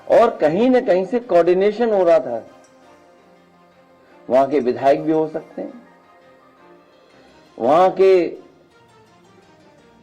और कहीं ना कहीं से कोऑर्डिनेशन हो रहा था। वहां के विधायक भी हो सकते हैं, वहां के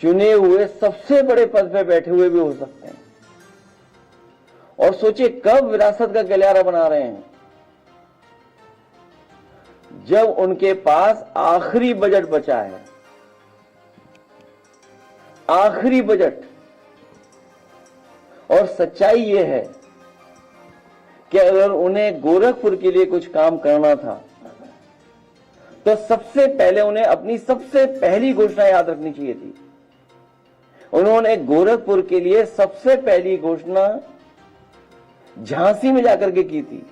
चुने हुए सबसे बड़े पद पे बैठे हुए भी हो सकते हैं। और सोचिए कब विरासत का गलियारा बना रहे हैं, जब उनके पास आखिरी बजट बचा है, आखिरी बजट। और सच्चाई यह है कि अगर उन्हें गोरखपुर के लिए कुछ काम करना था तो सबसे पहले उन्हें अपनी सबसे पहली घोषणा याद रखनी चाहिए थी। उन्होंने गोरखपुर के लिए सबसे पहली घोषणा झांसी में जाकर के की थी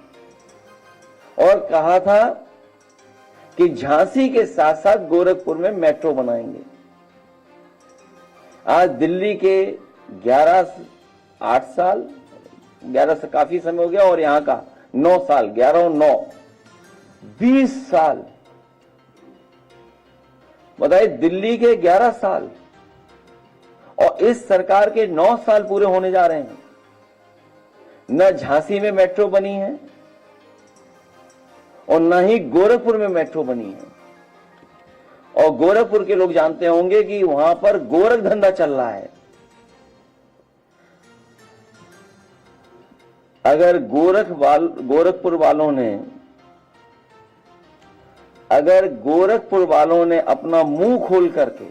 और कहा था कि झांसी के साथ साथ गोरखपुर में मेट्रो बनाएंगे। आज दिल्ली के 8 साल, 11 से काफी समय हो गया, और यहां का 9 साल, 11 और 9, 20 साल। बताइए, दिल्ली के 11 साल और इस सरकार के 9 साल पूरे होने जा रहे हैं। न झांसी में मेट्रो बनी है और न ही गोरखपुर में मेट्रो बनी है। और गोरखपुर के लोग जानते होंगे कि वहां पर गोरख धंधा चल रहा है। अगर गोरखपुर वालों ने अपना मुंह खोल करके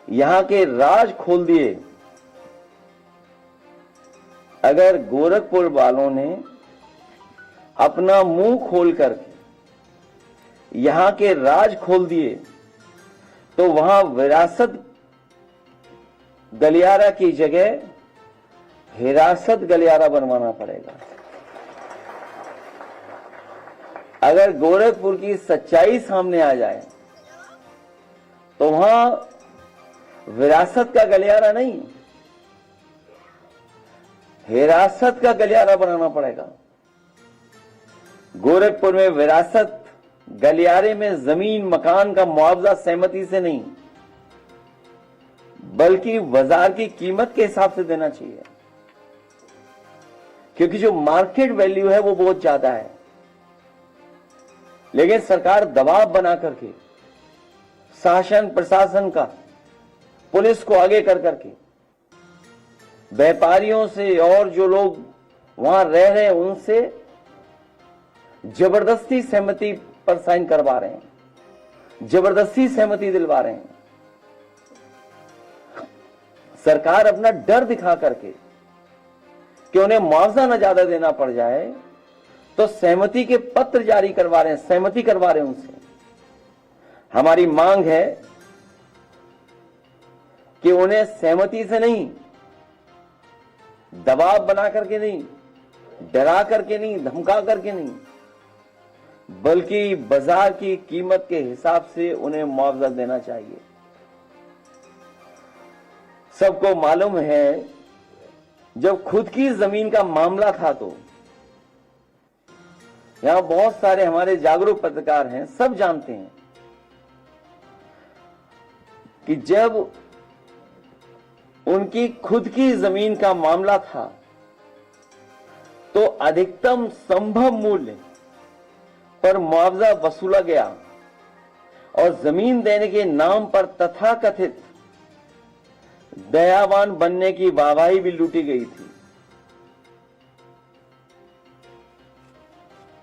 यहां के राज खोल दिए, अगर गोरखपुर वालों ने अपना मुंह खोल करके यहां के राज खोल दिए, तो वहां विरासत गलियारा की जगह हिरासत गलियारा बनवाना पड़ेगा। अगर गोरखपुर की सच्चाई सामने आ जाए तो वहां विरासत का गलियारा नहीं, हिरासत का गलियारा बनाना पड़ेगा। गोरखपुर में विरासत गलियारे में जमीन मकान का मुआवजा सहमति से नहीं, बल्कि बाजार की कीमत के हिसाब से देना चाहिए, क्योंकि जो मार्केट वैल्यू है वो बहुत ज्यादा है। लेकिन सरकार दबाव बना करके, शासन प्रशासन का, पुलिस को आगे कर करके व्यापारियों से और जो लोग वहां रह रहे हैं उनसे जबरदस्ती सहमति पर साइन करवा रहे हैं, जबरदस्ती सहमति दिलवा रहे हैं। सरकार अपना डर दिखा करके कि उन्हें मुआवजा न ज्यादा देना पड़ जाए तो सहमति के पत्र जारी करवा रहे हैं, सहमति करवा रहे हैं उनसे। हमारी मांग है कि उन्हें सहमति से नहीं, दबाव बना करके नहीं, डरा करके नहीं, धमका करके नहीं, बल्कि बाजार की कीमत के हिसाब से उन्हें मुआवजा देना चाहिए। सबको मालूम है, जब खुद की जमीन का मामला था तो यहां बहुत सारे हमारे जागरूक पत्रकार हैं, सब जानते हैं कि जब उनकी खुद की जमीन का मामला था तो अधिकतम संभव मूल्य पर मुआवजा वसूला गया और जमीन देने के नाम पर तथाकथित दयावान बनने की वाहवाही भी लूटी गई थी।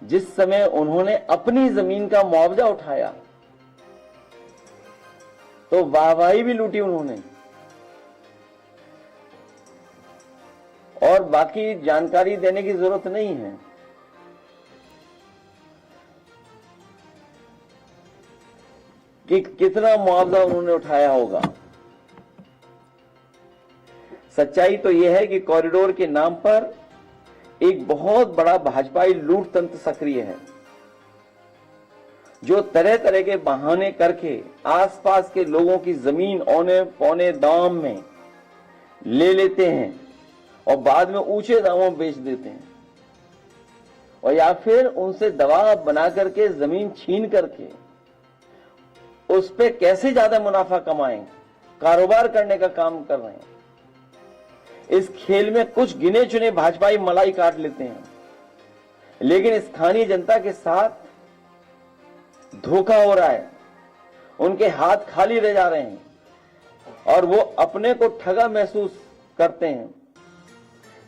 जिस समय उन्होंने अपनी जमीन का मुआवजा उठाया तो वाहवाही भी लूटी उन्होंने। और बाकी जानकारी देने की जरूरत नहीं है। कि कितना मुआवजा उन्होंने उठाया होगा। सच्चाई तो यह है कि कॉरिडोर के नाम पर एक बहुत बड़ा भाजपाई लूट तंत्र सक्रिय है, जो तरह तरह के बहाने करके आसपास के लोगों की जमीन औने पौने दाम में ले लेते हैं और बाद में ऊंचे दामों में बेच देते हैं, और या फिर उनसे दबाव बना करके जमीन छीन करके उस पर कैसे ज्यादा मुनाफा कमाएं, कारोबार करने का काम कर रहे हैं। इस खेल में कुछ गिने चुने भाजपाई मलाई काट लेते हैं, लेकिन स्थानीय जनता के साथ धोखा हो रहा है। उनके हाथ खाली रह जा रहे हैं और वो अपने को ठगा महसूस करते हैं।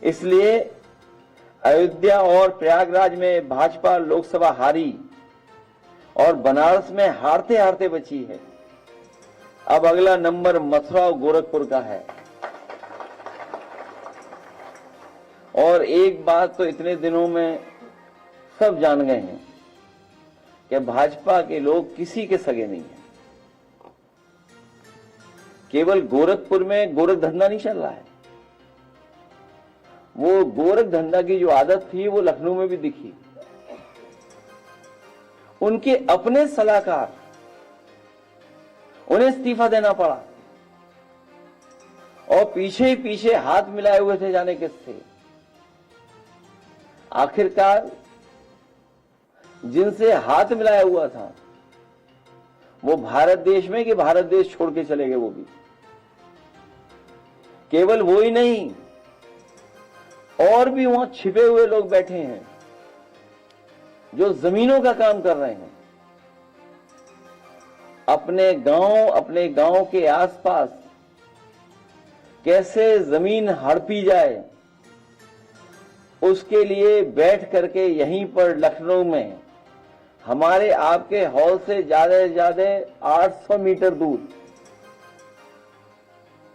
इसलिए अयोध्या और प्रयागराज में भाजपा लोकसभा हारी और बनारस में हारते हारते बची है। अब अगला नंबर मथुरा और गोरखपुर का है। और एक बात तो इतने दिनों में सब जान गए हैं कि भाजपा के लोग किसी के सगे नहीं है। केवल गोरखपुर में गोरख धंधा नहीं चल रहा है, वो गोरख धंधा की जो आदत थी वो लखनऊ में भी दिखी। उनके अपने सलाहकार, उन्हें इस्तीफा देना पड़ा और पीछे ही पीछे हाथ मिलाए हुए थे जाने किससे। आखिरकार जिनसे हाथ मिलाया हुआ था वो भारत देश में कि भारत देश छोड़ के चले गए। वो भी केवल वो ही नहीं, और भी वहां छिपे हुए लोग बैठे हैं जो जमीनों का काम कर रहे हैं। अपने गांव के आसपास कैसे जमीन हड़पी जाए उसके लिए बैठ करके यहीं पर लखनऊ में हमारे आपके हॉल से ज्यादा 800 मीटर दूर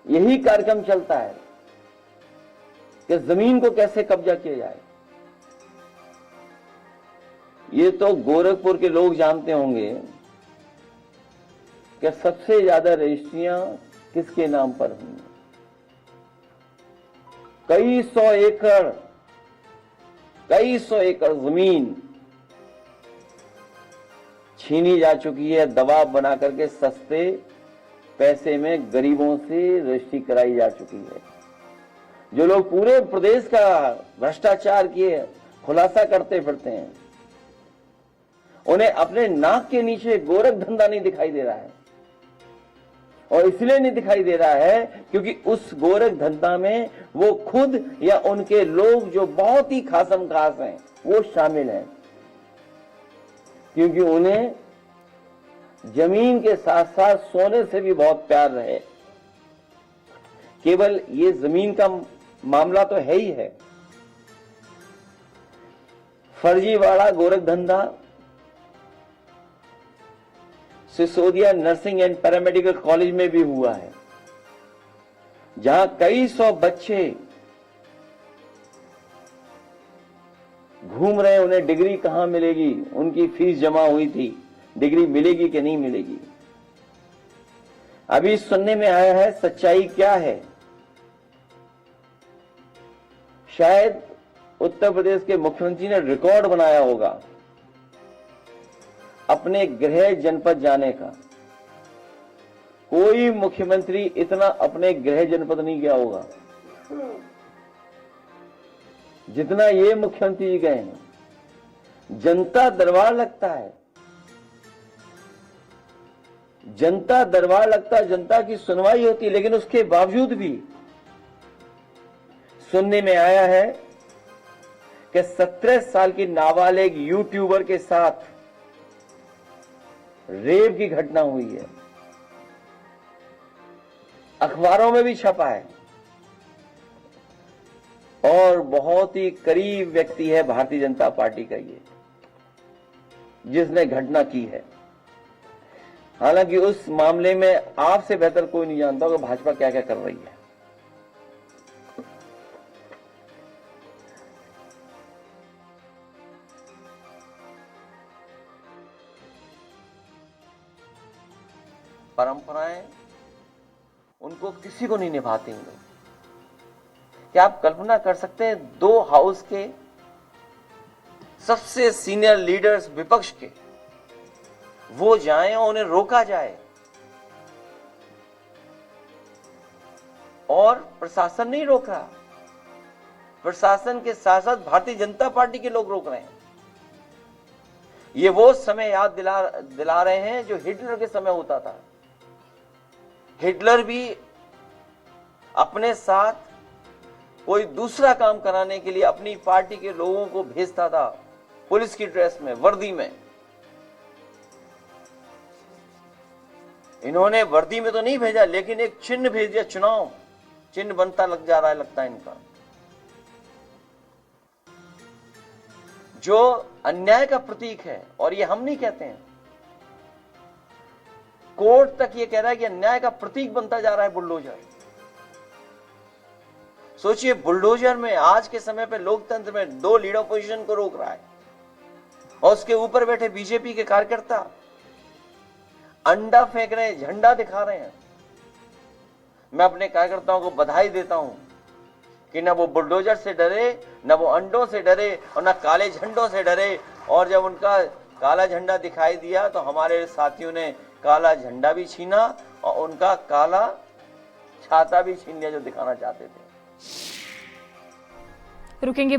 यही कार्यक्रम चलता है कि जमीन को कैसे कब्जा किया जाए। ये तो गोरखपुर के लोग जानते होंगे कि सबसे ज्यादा रजिस्ट्रियां किसके नाम पर हुई। कई सौ एकड़ जमीन छीनी जा चुकी है। दबाव बना करके सस्ते पैसे में गरीबों से रजिस्ट्री कराई जा चुकी है। जो लोग पूरे प्रदेश का भ्रष्टाचार किए खुलासा करते फिरते हैं, उन्हें अपने नाक के नीचे गोरख धंधा नहीं दिखाई दे रहा है। और इसलिए नहीं दिखाई दे रहा है क्योंकि उस गोरख धंधा में वो खुद या उनके लोग जो बहुत ही खासम खास हैं वो शामिल हैं। क्योंकि उन्हें जमीन के साथ साथ सोने से भी बहुत प्यार रहे। केवल ये जमीन का मामला तो है ही है। फर्जीवाड़ा गोरख धंधा Sisodia nursing and paramedical college में भी हुआ है, जहां कई सौ बच्चे घूम रहे हैं। उन्हें डिग्री कहां मिलेगी, उनकी फीस जमा हुई थी, डिग्री मिलेगी कि नहीं मिलेगी। अभी सुनने में आया है, सच्चाई क्या है, शायद उत्तर प्रदेश के मुख्यमंत्री ने रिकॉर्ड बनाया होगा अपने गृह जनपद जाने का। कोई मुख्यमंत्री इतना अपने गृह जनपद नहीं गया होगा जितना ये मुख्यमंत्री जी गए हैं। जनता दरबार लगता है, जनता दरबार लगता है, जनता की सुनवाई होती है। लेकिन उसके बावजूद भी सुनने में आया है कि 17 साल की नाबालिग यूट्यूबर के साथ रेप की घटना हुई है। अखबारों में भी छपा है और बहुत ही करीब व्यक्ति है भारतीय जनता पार्टी का ये, जिसने घटना की है। हालांकि उस मामले में आपसे बेहतर कोई नहीं जानता कि भाजपा क्या क्या कर रही है। परंपराएं उनको किसी को नहीं निभाती हैं। क्या आप कल्पना कर सकते हैं, 2 हाउस के सबसे सीनियर लीडर्स विपक्ष के वो जाएं और उन्हें रोका जाए और प्रशासन नहीं रोक रहा। प्रशासन के साथ साथ भारतीय जनता पार्टी के लोग रोक रहे हैं। ये वो समय याद दिला रहे हैं जो हिटलर के समय होता था। हिटलर भी अपने साथ कोई दूसरा काम कराने के लिए अपनी पार्टी के लोगों को भेजता था, पुलिस की ड्रेस में, वर्दी में। इन्होंने वर्दी में तो नहीं भेजा, लेकिन एक चिन्ह भेज दिया, चुनाव चिन्ह बनता लग जा रहा है, लगता है इनका। जो अन्याय का प्रतीक है, और ये हम नहीं कहते हैं, कोर्ट तक ये कह रहा है कि अन्याय का प्रतीक बनता जा रहा है बुलडोजर। सोचिए, बुलडोजर में आज के समय पे लोकतंत्र में 2 लीडर ऑपोजिशन को रोक रहा है, और उसके ऊपर बैठे बीजेपी के कार्यकर्ता अंडा फेंक रहे हैं, झंडा दिखा रहे हैं। मैं अपने कार्यकर्ताओं को बधाई देता हूं कि न वो बुलडोजर से डरे, न वो अंडों से डरे, और न काले झंडों से डरे। और जब उनका काला झंडा दिखाई दिया तो हमारे साथियों ने काला झंडा भी छीना और उनका काला छाता भी छीन लिया जो दिखाना चाहते थे। रुकेंगे।